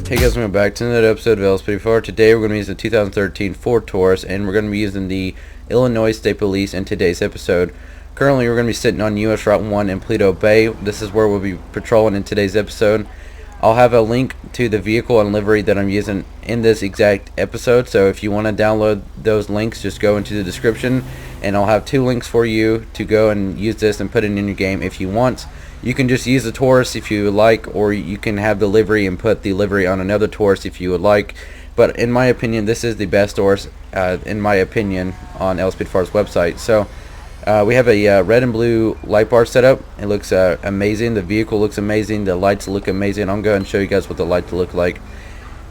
Hey guys, welcome back to another episode of LSPDFR. Today we're going to be using the 2013 Ford Taurus, and we're going to be using the Illinois State Police in today's episode. Currently we're going to be sitting on US Route 1 in Paleto Bay. This is where we'll be patrolling in today's episode. I'll have a link to the vehicle and livery that I'm using in this exact episode, so if you want to download those links, just go into the description, and I'll have two links for you to go and use this and put it in your game if you want. You can just use the Taurus if you like, or you can have the livery and put the livery on another Taurus if you would like. But in my opinion, this is the best Taurus, in my opinion, on LSPDFR's website. So we have a red and blue light bar setup. It looks amazing. The vehicle looks amazing. The lights look amazing. I'm going to show you guys what the lights look like.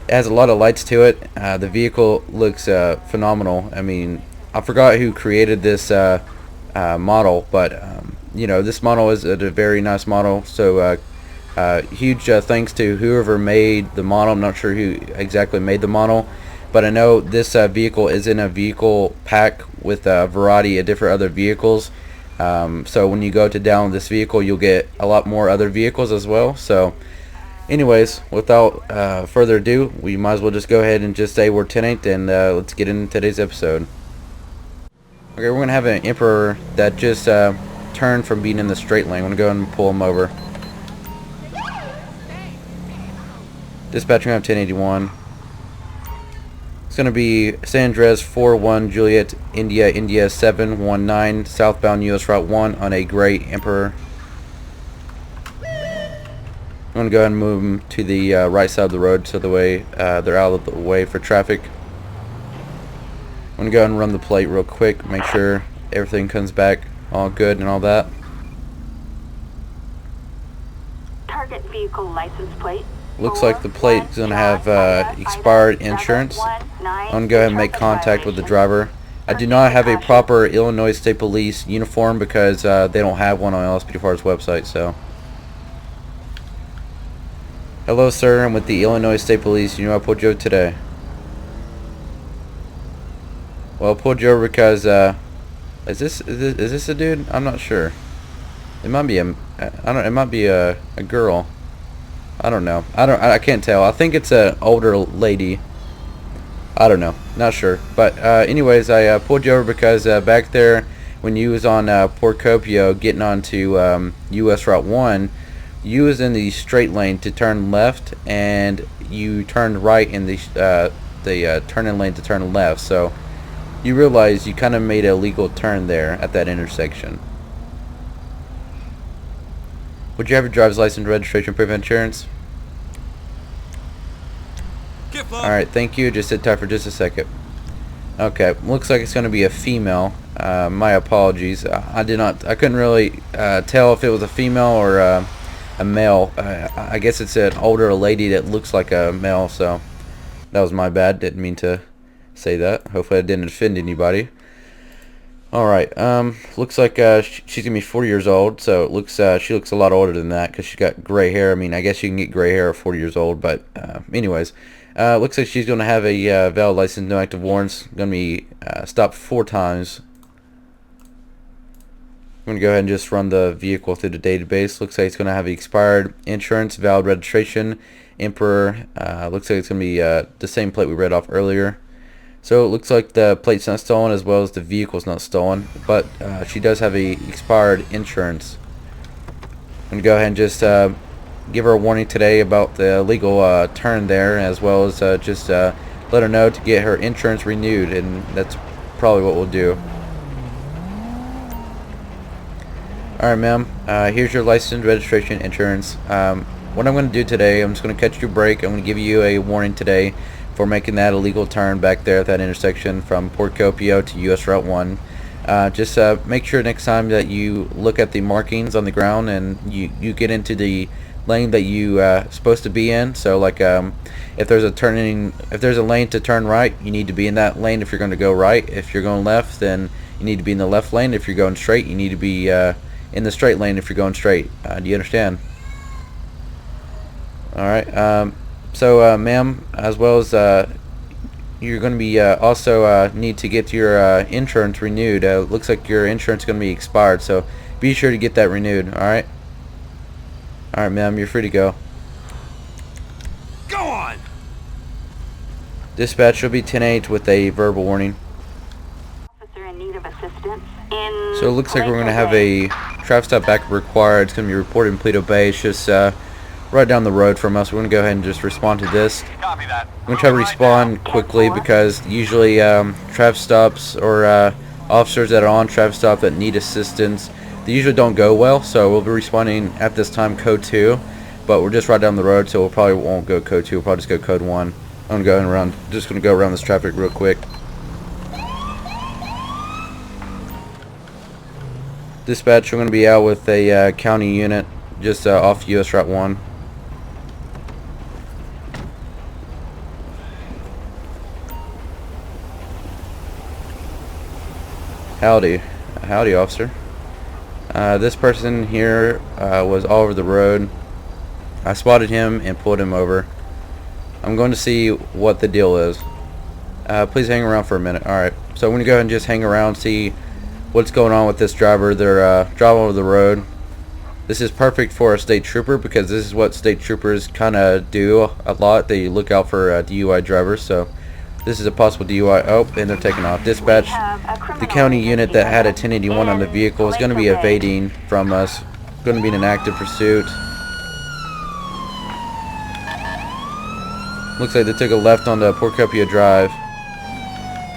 It has a lot of lights to it. The vehicle looks phenomenal. I mean, I forgot who created this model, but you know, this model is a very nice model. So huge thanks to whoever made the model. I'm not sure who exactly made the model, but I know this vehicle is in a vehicle pack with a variety of different other vehicles. So when you go to download this vehicle, you'll get a lot more other vehicles as well. So anyways, without further ado, we might as well just go ahead and just say we're 10-8, and let's get into today's episode. Okay, we're going to have an Emperor that just turned from being in the straight lane. I'm going to go ahead and pull him over. Dispatching on 1081. It's going to be San Andreas 41 Juliet India 719 southbound US Route 1 on a gray Emperor. I'm going to go ahead and move them to the right side of the road so the way they're out of the way for traffic. I'm going to go ahead and run the plate real quick, make sure everything comes back all good and all that. Target vehicle license plate. Looks like the plate is going to have expired insurance. I'm going to go ahead and make contact with the driver. I do not have a proper Illinois State Police uniform because they don't have one on LSPDFR's website. So, hello sir, I'm with the Illinois State Police. You know I pulled you over today. Well, I pulled you over because is this a dude? I'm not sure. It might be it might be a girl. I don't know. I can't tell. I think it's an older lady. I don't know. Not sure. But anyways, I pulled you over because back there when you was on Procopio getting onto US Route 1, you was in the straight lane to turn left, and you turned right in the turning lane to turn left. So you realize you kind of made a legal turn there at that intersection. Would you have your driver's license, registration, proof of insurance? Alright, thank you. Just sit tight for just a second. Okay, looks like it's going to be a female. My apologies. I couldn't really tell if it was a female or a male. I guess it's an older lady that looks like a male, so that was my bad. Didn't mean to say that. Hopefully I didn't offend anybody. Alright, looks like she's gonna be 40 years old, so it looks she looks a lot older than that because she's got gray hair. I mean, I guess you can get gray hair at 40 years old, but anyways, looks like she's gonna have a valid license, no active warrants, gonna be stopped 4 times. I'm gonna go ahead and just run the vehicle through the database. Looks like it's gonna have expired insurance, valid registration, Emperor. Looks like it's gonna be the same plate we read off earlier. So it looks like the plate's not stolen as well as the vehicle's not stolen, but she does have a expired insurance. I'm going to go ahead and just give her a warning today about the illegal turn there, as well as just let her know to get her insurance renewed, and that's probably what we'll do. Alright ma'am, here's your license, registration, insurance. What I'm going to do today, I'm just going to catch your break. I'm going to give you a warning today for making that illegal turn back there at that intersection from Procopio to US Route 1. Just make sure next time that you look at the markings on the ground and you get into the lane that you supposed to be in. So like if there's a lane to turn right, you need to be in that lane if you're going to go right. If you're going left, then you need to be in the left lane. If you're going straight, you need to be in the straight lane if you're going straight. Do you understand? Alright, so ma'am, as well as you're going to be also need to get your insurance renewed. Looks like your insurance is going to be expired, so be sure to get that renewed. Alright, ma'am, you're free to go. Go on! Dispatch will be 10-8 with a verbal warning. Officer in need of assistance So it looks like we're going to have a traffic stop backup required. It's going to be reported in Paleto Bay. It's just right down the road from us. We're going to go ahead and just respond to this. Copy that. I'm going to try to respond quickly because usually traffic stops or officers that are on traffic stop that need assistance, they usually don't go well. So we'll be responding at this time code 2, but we're just right down the road, so we'll probably won't go code 2. We'll probably just go code 1. I'm just going to go around this traffic real quick. Dispatch, we're going to be out with a county unit just off US Route 1. Howdy. Howdy, officer. This person here was all over the road. I spotted him and pulled him over. I'm going to see what the deal is. Please hang around for a minute. Alright, so I'm going to go ahead and just hang around, see what's going on with this driver. They're driving over the road. This is perfect for a state trooper because this is what state troopers kind of do a lot. They look out for DUI drivers, so this is a possible DUI. Oh, and they're taking off. Dispatch, the county unit that had a 1081 on the vehicle is going to be evading from us. Going to be in an active pursuit. Looks like they took a left on the Port Copia Drive.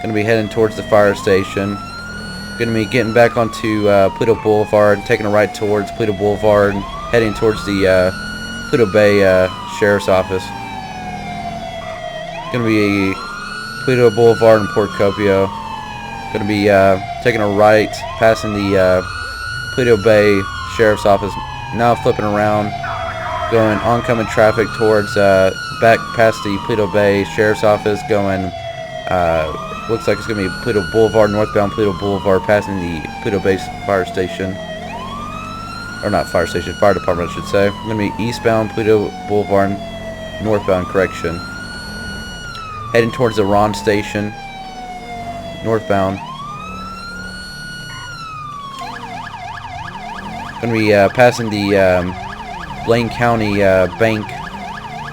Going to be heading towards the fire station. Going to be getting back onto Paleto Boulevard, taking a right towards Paleto Boulevard, heading towards the Paleto Bay Sheriff's Office. Going to be Paleto Boulevard and Port Copio. Going to be taking a right, passing the Paleto Bay Sheriff's Office. Now flipping around, going oncoming traffic towards back past the Paleto Bay Sheriff's Office, going looks like it's going to be Paleto Boulevard, northbound Paleto Boulevard, passing the Paleto Bay Fire Station. Or not fire station, fire department I should say. Going to be eastbound Paleto Boulevard, northbound, correction. Heading towards the Ron Station, northbound. Going to be passing the Blaine County Bank,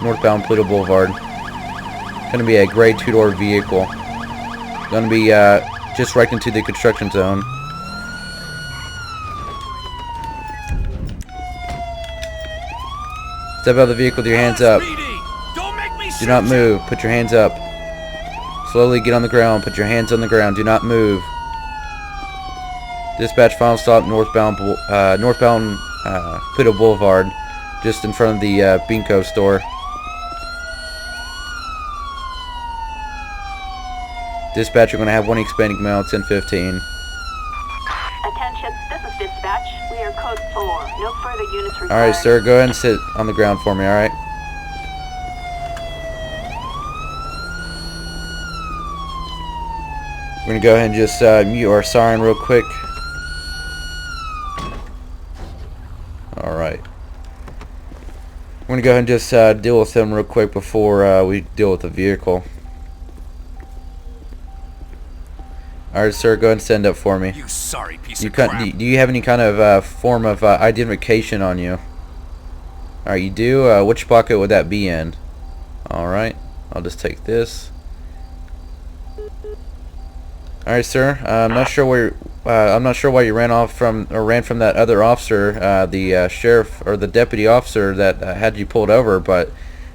northbound Paleto Boulevard. Going to be a gray two-door vehicle. Going to be just right into the construction zone. Step out of the vehicle with your hands up. Do not move. Put your hands up. Slowly get on the ground. Put your hands on the ground. Do not move. Dispatch, final stop, northbound Paleto Boulevard, just in front of the Binko store. Dispatch, you're going to have one Hispanic male, 1015. Attention, this is dispatch. We are code 4. No further units required. Alright, sir, go ahead and sit on the ground for me, alright? We're going to go ahead and just mute our siren real quick. Alright. We're going to go ahead and just deal with him real quick before we deal with the vehicle. Alright, sir, go ahead and stand up for me. You sorry piece of crap. Do you have any kind of form of identification on you? Alright, you do? Which pocket would that be in? Alright, I'll just take this. Alright, sir, I'm not sure why you ran from that other officer, the sheriff or the deputy officer that had you pulled over, but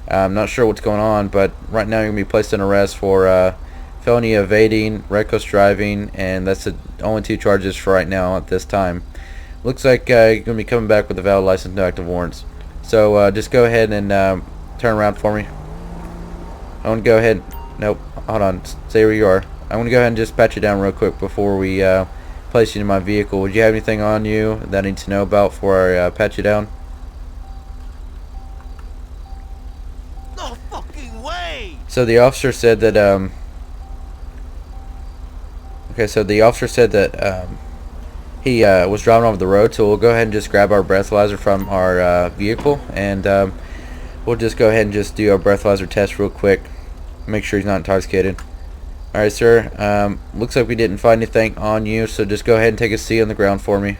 I'm not sure what's going on, but right now you're going to be placed in arrest for felony evading, reckless driving, and that's the only 2 charges for right now at this time. Looks like you're going to be coming back with a valid license, no active warrants. So just go ahead and turn around for me. I want to go ahead. Nope, hold on. Stay where you are. I'm going to go ahead and just pat you down real quick before we place you in my vehicle. Would you have anything on you that I need to know about before I pat you down? No fucking way! So the officer said that okay, so the officer said that he was driving over the road, so we'll go ahead and just grab our breathalyzer from our vehicle, and we'll just go ahead and just do our breathalyzer test real quick. Make sure he's not intoxicated. Alright, sir, looks like we didn't find anything on you, so just go ahead and take a seat on the ground for me.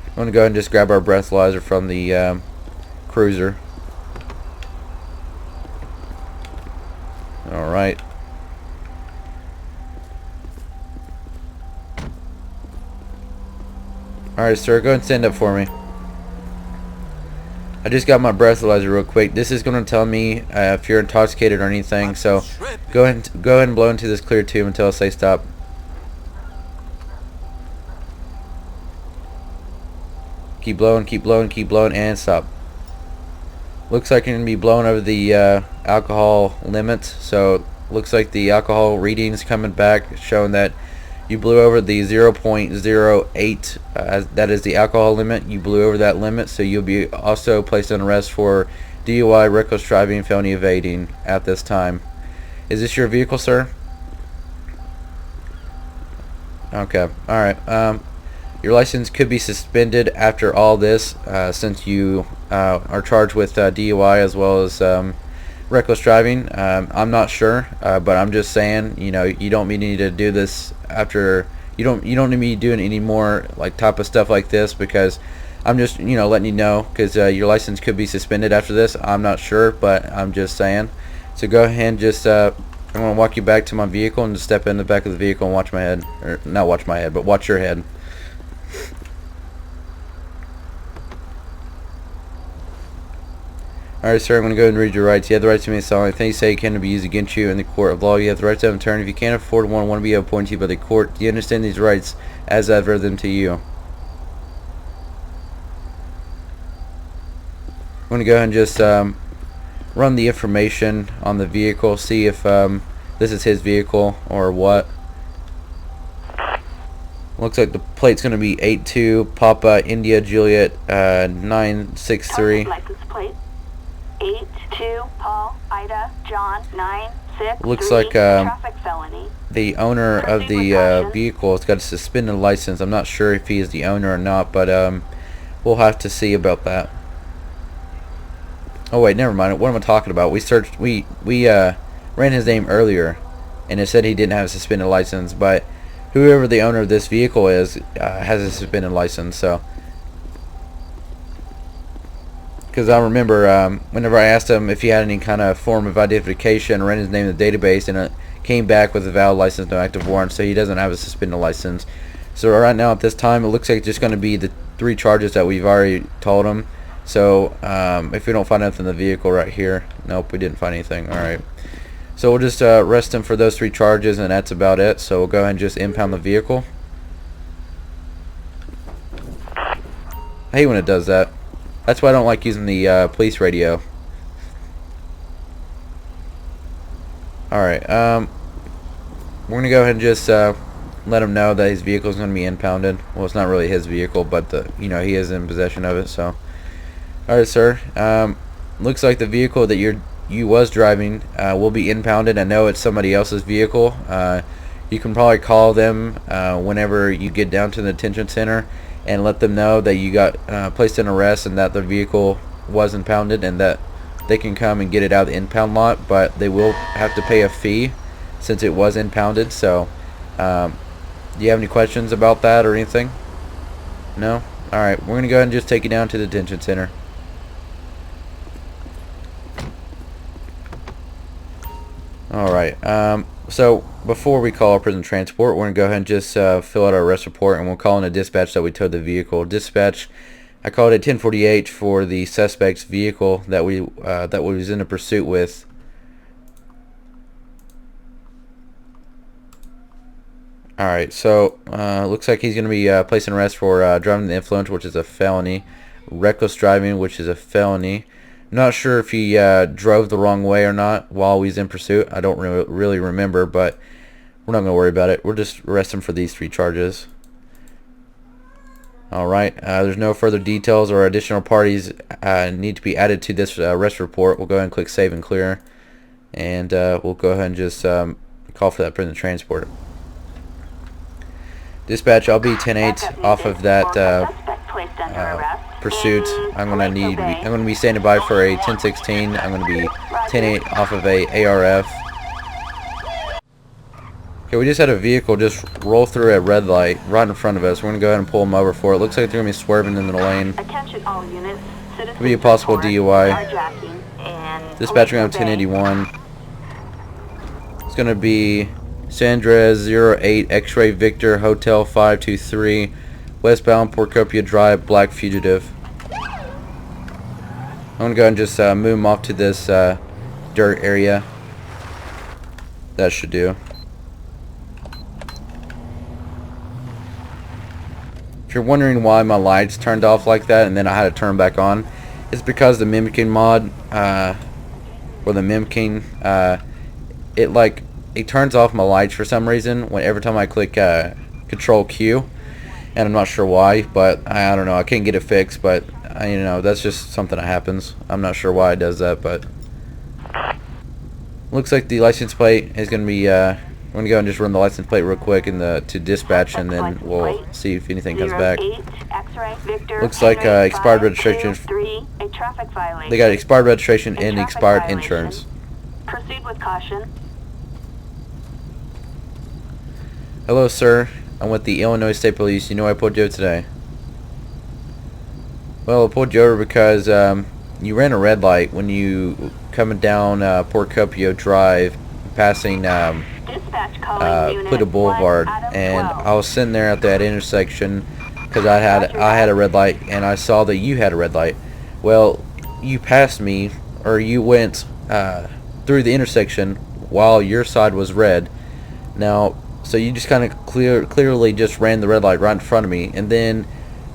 I'm going to go ahead and just grab our breathalyzer from the cruiser. Alright. Alright, sir, go ahead and stand up for me. I just got my breathalyzer real quick. This is going to tell me if you're intoxicated or anything, so go ahead and blow into this clear tube until I say stop. Keep blowing, keep blowing, keep blowing, and stop. Looks like you're going to be blowing over the alcohol limits, so looks like the alcohol readings coming back showing that you blew over the 0.08, that is the alcohol limit. You blew over that limit, so you'll be also placed on arrest for DUI, reckless driving, felony evading at this time. Is this your vehicle, sir? Okay, alright. Your license could be suspended after all this, since you are charged with DUI as well as reckless driving. I'm not sure, but I'm just saying, you know, you don't need to do this after. You don't need to be doing any more like type of stuff like this, because I'm just, you know, letting you know, because your license could be suspended after this. I'm not sure, but I'm just saying. So go ahead and just I'm gonna walk you back to my vehicle and just step in the back of the vehicle and watch my head, or not watch my head, but watch your head. Alright, sir, I'm going to go ahead and read your rights. You have the right to remain silent. Anything you say can be used against you in the court of law. You have the right to have an attorney. If you can't afford one to be appointed to you by the court, do you understand these rights as I've read them to you? I'm going to go ahead and just run the information on the vehicle, see if this is his vehicle or what. Looks like the plate's going to be 82 Papa India Juliet 963. License plate 82 Paul Ida John 963. Looks like traffic felony. the owner of the vehicle has got a suspended license. I'm not sure if he is the owner or not, but we'll have to see about that. Oh wait, never mind. What am I talking about? We searched. We ran his name earlier, and it said he didn't have a suspended license, but whoever the owner of this vehicle is has a suspended license. So, because I remember whenever I asked him if he had any kind of form of identification, ran his name in the database, and it came back with a valid license, no active warrant, so he doesn't have a suspended license. So right now at this time, it looks like it's just going to be the 3 charges that we've already told him. So if we don't find anything in the vehicle right here, nope, we didn't find anything. All right. So we'll just arrest him for those 3 charges, and that's about it. So we'll go ahead and just impound the vehicle. I hate when it does that. That's why I don't like using the police radio. Alright, we're going to go ahead and just let him know that his vehicle is going to be impounded. Well, it's not really his vehicle, but he is in possession of it. So, alright, sir. Looks like the vehicle that you was driving will be impounded. I know it's somebody else's vehicle. You can probably call them whenever you get down to the detention center and let them know that you got placed in arrest and that the vehicle was impounded, and that they can come and get it out of the impound lot, but they will have to pay a fee since it was impounded. So do you have any questions about that or anything? No? Alright, we're going to go ahead and just take you down to the detention center. Alright, so before we call our prison transport, we're going to go ahead and just fill out our arrest report, and we'll call in a dispatch that we towed the vehicle. Dispatch, I called it 1048 for the suspect's vehicle that we was in a pursuit with. Alright, so looks like he's going to be placed in arrest for driving under the influence, which is a felony, reckless driving, which is a felony. Not sure if he drove the wrong way or not while we was in pursuit. I don't really remember, but we're not going to worry about it. We'll just arrest him for these 3 charges. Alright, there's no further details or additional parties need to be added to this arrest report. We'll go ahead and click Save and Clear, and we'll go ahead and just call for that prison transport. Dispatch, I'll be 10-8 off of that pursuit. I'm gonna be standing by for a 1016. I'm gonna be 10-8 off of a ARF. Okay, we just had a vehicle just roll through a red light right in front of us. We're gonna go ahead and pull them over for it. Looks like they're gonna be swerving into the lane. Attention all units. Could be a possible DUI. Carjacking and Dispatch, we're gonna have 1081. going to be Sandra08 X-Ray Victor Hotel 523 westbound Porcopia Drive, black fugitive. I'm going to go and just move him off to this dirt area. That should do. If you're wondering why my lights turned off like that and then I had to turn back on, it's because the mimicking mod, or the mimicking, it turns off my lights for some reason every time I click Control Q, and I'm not sure why, but I don't know. I can't get it fixed, but that's just something that happens. I'm not sure why it does that, but looks like the license plate is going to be. I'm going to go and just run the license plate real quick to dispatch, and then we'll see if anything comes back. Looks like expired registration. They got expired registration and expired insurance. Proceed with caution. Hello, sir. I'm with the Illinois State Police. You know why I pulled you over today? Well, I pulled you over because you ran a red light when you coming down Porcopia Drive, passing Pluto Boulevard, and I was sitting there at that intersection because I had a red light, and I saw that you had a red light. Well, you passed me, or you went through the intersection while your side was red. Now, so you just kind of clearly just ran the red light right in front of me, and then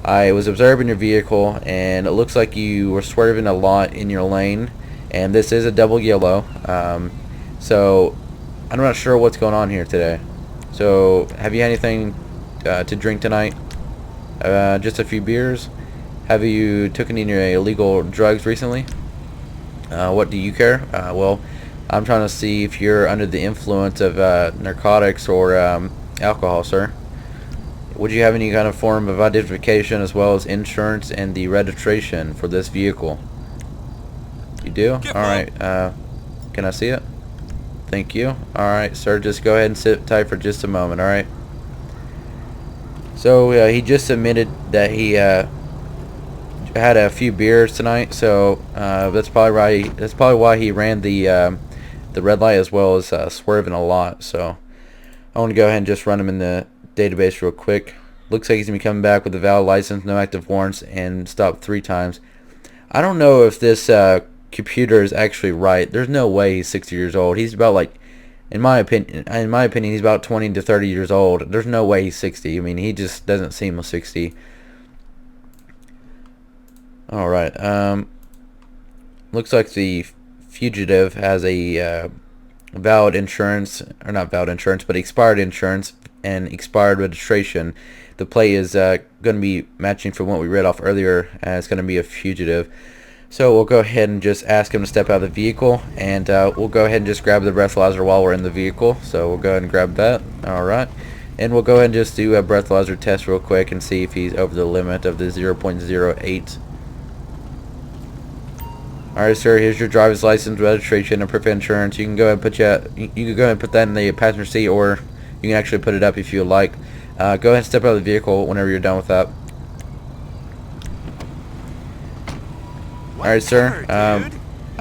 I was observing your vehicle, and it looks like you were swerving a lot in your lane, and this is a double yellow. So I'm not sure what's going on here today. So have you had anything to drink tonight? Just a few beers? Have you taken any illegal drugs recently? What do you care? Well, I'm trying to see if you're under the influence of narcotics or alcohol, sir. Would you have any kind of form of identification as well as insurance and the registration for this vehicle? You do? Alright, can I see it? Thank you. Alright, sir, just go ahead and sit tight for just a moment, alright? So, he just admitted that he had a few beers tonight, so that's probably why he ran the red light as well as swerving a lot. So I want to go ahead and just run him in the database real quick. Looks like he's going to be coming back with a valid license, no active warrants, and stopped 3 times. I don't know if this computer is actually right. There's no way he's 60 years old. He's about, like, in my opinion, he's about 20 to 30 years old. There's no way he's 60. I mean, he just doesn't seem 60. Alright, looks like the fugitive has a valid insurance, or not valid insurance, but expired insurance and expired registration. The plate is going to be matching from what we read off earlier, and it's going to be a fugitive. So we'll go ahead and just ask him to step out of the vehicle, and we'll go ahead and just grab the breathalyzer while we're in the vehicle. So we'll go ahead and grab that. Alright. And we'll go ahead and just do a breathalyzer test real quick and see if he's over the limit of the 0.08. Alright, sir, here's your driver's license, registration, and proof of insurance. You can go ahead and you can go ahead and put that in the passenger seat, or you can actually put it up if you like. Go ahead and step out of the vehicle whenever you're done with that. Alright, sir, I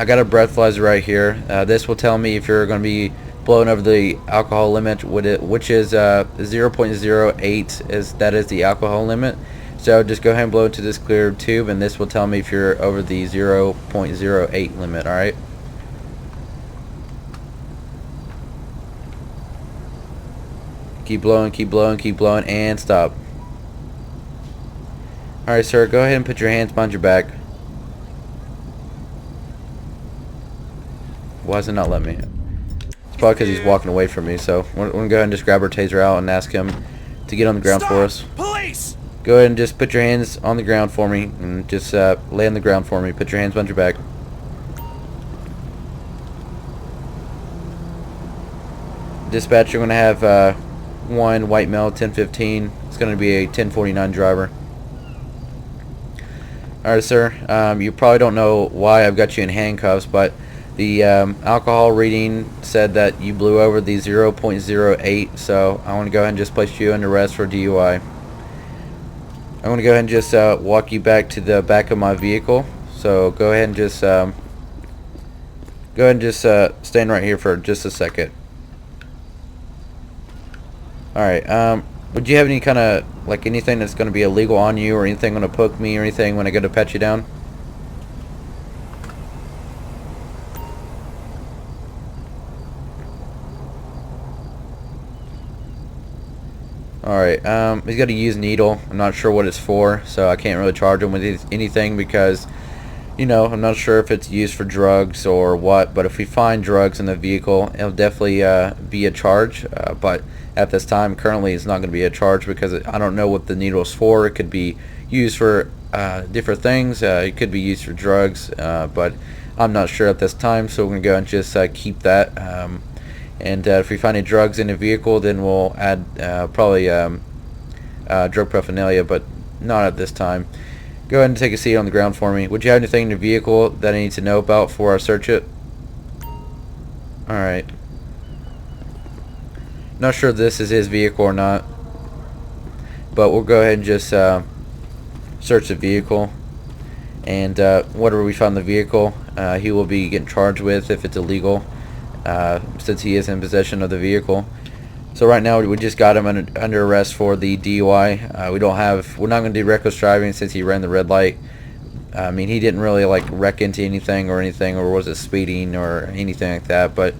got a breathalyzer right here. This will tell me if you're going to be blowing over the alcohol limit, which is 0.08. That is the alcohol limit. So just go ahead and blow into this clear tube, and this will tell me if you're over the 0.08 limit. Alright. Keep blowing, keep blowing, keep blowing, and stop. Alright, sir, go ahead and put your hands behind your back. Why does it not let me? It's probably because he's walking away from me, so we're going to go ahead and just grab our taser out and ask him to get on the ground for us. Police! Go ahead and just put your hands on the ground for me, and just lay on the ground for me. Put your hands behind your back. Dispatch, you're going to have one white male, 1015. It's going to be a 1049 driver. Alright, sir. You probably don't know why I've got you in handcuffs, but the alcohol reading said that you blew over the 0.08, so I want to go ahead and just place you under arrest for DUI. I'm going to go ahead and just walk you back to the back of my vehicle. So go ahead and just stand right here for just a second. Alright, would you have any kind of, like, anything that's going to be illegal on you, or anything going to poke me, or anything when I go to pat you down? Alright, he's got a used needle. I'm not sure what it's for, so I can't really charge him with anything because, you know, I'm not sure if it's used for drugs or what, but if we find drugs in the vehicle, it'll definitely be a charge, but at this time, currently, it's not going to be a charge because I don't know what the needle is for. It could be used for different things. It could be used for drugs, but I'm not sure at this time, so we're going to go and just keep that. And if we find any drugs in the vehicle, then we'll add probably drug paraphernalia, but not at this time. Go ahead and take a seat on the ground for me. Would you have anything in the vehicle that I need to know about before I search it? Alright. Not sure if this is his vehicle or not, but we'll go ahead and just search the vehicle. And whatever we find in the vehicle, he will be getting charged with if it's illegal. Since he is in possession of the vehicle. So right now we just got him under arrest for the DUI. We're not going to do reckless driving since he ran the red light. I mean, he didn't really like wreck into anything, or was it speeding or anything like that. But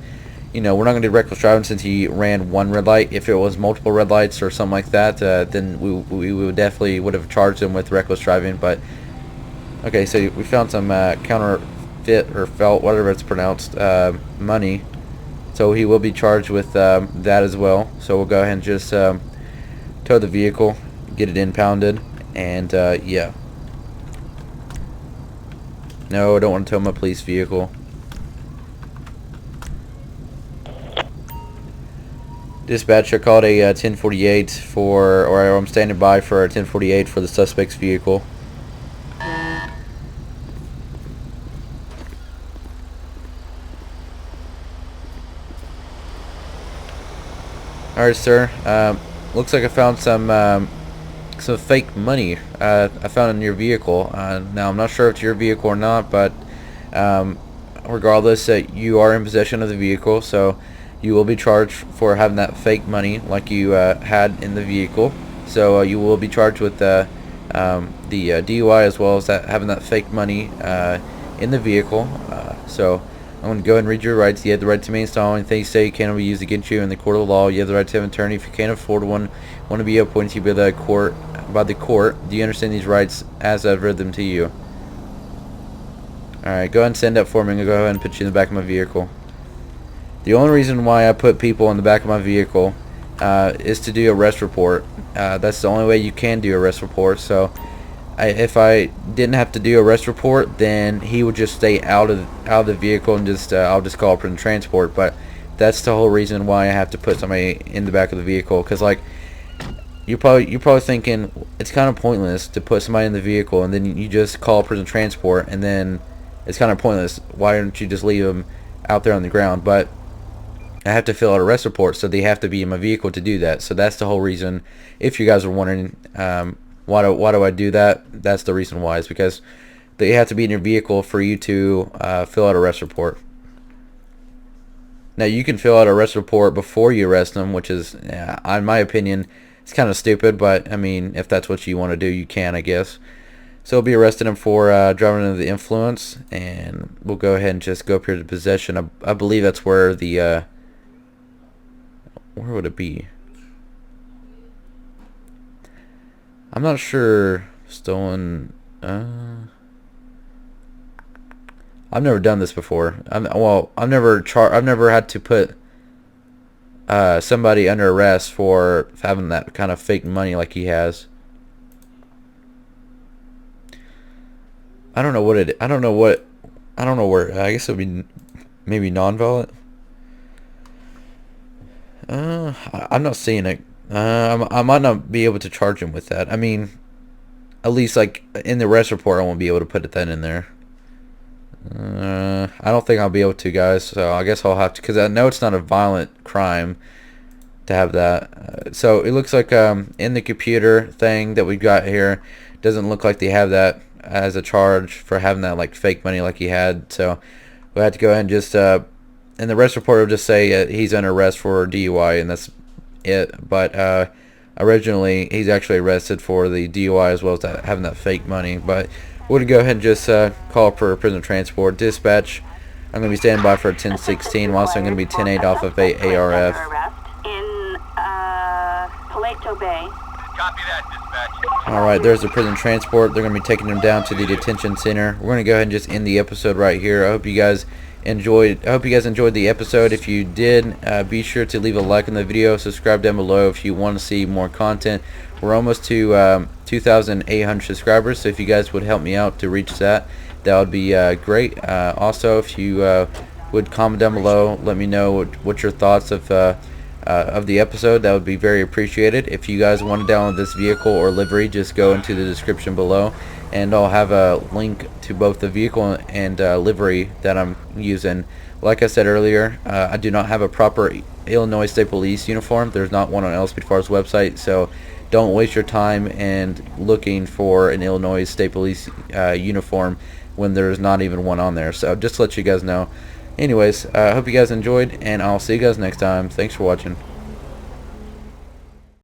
you know, we're not going to do reckless driving since he ran one red light. If it was multiple red lights or something like that, then we would definitely would have charged him with reckless driving. But okay, so we found some counterfeit or felt, whatever it's pronounced, money. So he will be charged with that as well. So we'll go ahead and just tow the vehicle, get it impounded, and yeah. No, I don't want to tow my police vehicle. Dispatch, I called a 1048 for, or I'm standing by for a 1048 for the suspect's vehicle. Alright, sir. Looks like I found some fake money I found in your vehicle. Now, I'm not sure if it's your vehicle or not, but regardless, you are in possession of the vehicle, so you will be charged for having that fake money like you had in the vehicle. So you will be charged with the DUI as well as having that fake money in the vehicle. So I'm going to go ahead and read your rights. You have the right to remain silent. Anything you say cannot be used against you in the court of law. You have the right to have an attorney if you can't afford one. Want to be appointed to you by the court. Do you understand these rights as I've read them to you? Alright, go ahead and stand up for me. I'm going to go ahead and put you in the back of my vehicle. The only reason why I put people in the back of my vehicle is to do a arrest report. That's the only way you can do a arrest report. So if I didn't have to do a arrest report, then he would just stay out of the vehicle and just I'll just call for transport. But that's the whole reason why I have to put somebody in the back of the vehicle, because like you're probably thinking it's kind of pointless to put somebody in the vehicle and then you just call prison transport, and then it's kind of pointless. Why don't you just leave them out there on the ground? But I have to fill out a arrest report, so they have to be in my vehicle to do that. So that's the whole reason. If you guys are wondering why do I do that, that's the reason why. Is because they have to be in your vehicle for you to fill out a arrest report. Now you can fill out a arrest report before you arrest them, which is, in my opinion, it's kind of stupid. But I mean, if that's what you want to do, you can, I guess. So we'll be arresting him for driving under the influence, and we'll go ahead and just go up here to possession. I believe that's where the where would it be? I'm not sure. Stolen. I've never done this before. I've never had to put somebody under arrest for having that kind of fake money like he has. I don't know what it. I don't know where. I guess it would be maybe non-violent. I'm not seeing it. I might not be able to charge him with that. I mean, at least like in the arrest report, I won't be able to put that in there. I don't think I'll be able to, guys. So I guess I'll have to, because I know it's not a violent crime to have that. So it looks like in the computer thing that we've got here, doesn't look like they have that as a charge for having that like fake money like he had. So we have to go ahead and just in the arrest report it'll just say he's under arrest for DUI, and that's it, but originally he's actually arrested for the DUI as well as having that fake money. But we're going to go ahead and just call for prison transport. Dispatch, I'm going to be standing by for a 1016. I'm also going to be 10-8 off of a ARF. In Paleto Bay. Copy that, dispatch. Alright, there's the prison transport. They're going to be taking him down to the detention center. We're going to go ahead and just end the episode right here. I hope you guys enjoyed the episode. If you did, be sure to leave a like on the video, subscribe down below if you want to see more content. We're almost to 2,800 subscribers, so if you guys would help me out to reach that would be great. Also, if you would comment down below, let me know what your thoughts of the episode. That would be very appreciated. If you guys want to download this vehicle or livery, just go into the description below, and I'll have a link to both the vehicle and livery that I'm using. Like I said earlier, I do not have a proper Illinois State Police uniform. There's not one on LSPDFR's website, so don't waste your time and looking for an Illinois State Police uniform when there's not even one on there. So just to let you guys know. Anyways, I hope you guys enjoyed, and I'll see you guys next time. Thanks for watching.